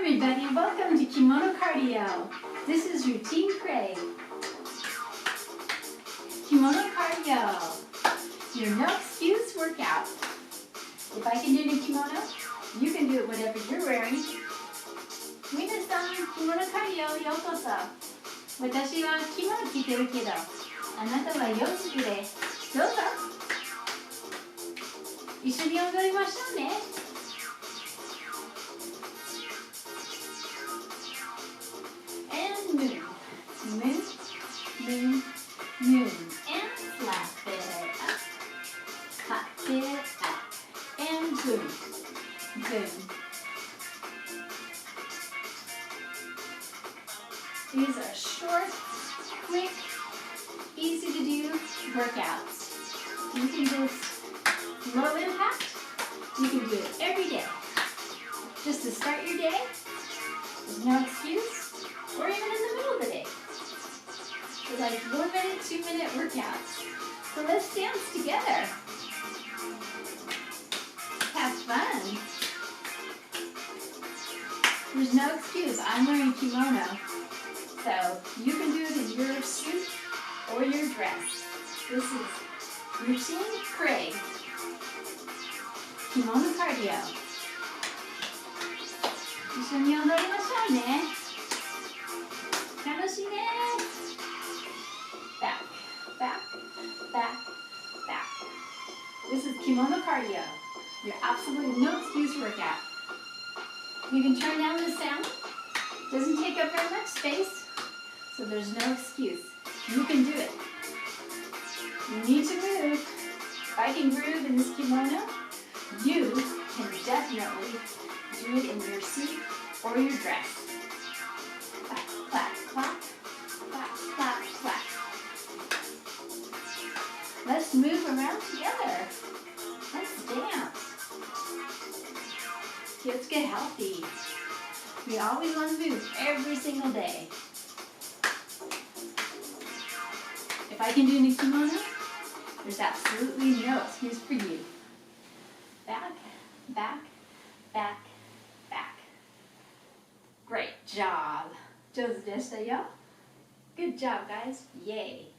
everybody, welcome to Kimono Kardio. This is routine Kraig. Kimono Kardio, your no excuse workout. If I can do it in kimono, you can do it whatever you're wearing. Minasan, Kimono Kardio, yokoso. 私は着物着てるけど、あなたは洋服でどうぞ。一緒に踊りましょうね。And moon, moon, moon, moon, and flap it up, hop it up, and boom, boom. These are short, quick, easy to do workouts. You can just low impact. You can do it every day. Just to start your day, there's no excuse, or even in the middle of the day. They're like 1 minute, 2 minute workouts. So let's dance together. Have fun. There's no excuse. I'm wearing kimono. So you can do it in your suit or your dress. This is routine Kraig. Kimono Kardio. 一緒に踊りましょうね。楽しいね。Back, back, back, back. This is Kimono Kardio. Your absolute no excuse workout. You can turn down the sound. Doesn't take up very much space. So there's no excuse. You can do it. You need to move. If I can groove in this kimono, you can definitely do it in your suit or your dress. Clap, clap, clap, clap, clap, clap. Let's move around together. Let's dance. Let's get healthy. We always want to move every single day. If I can do it in kimono, there's absolutely no excuse for you. Back, back, back, back. Great job. 上手でしたよ. Good job, guys. Yay.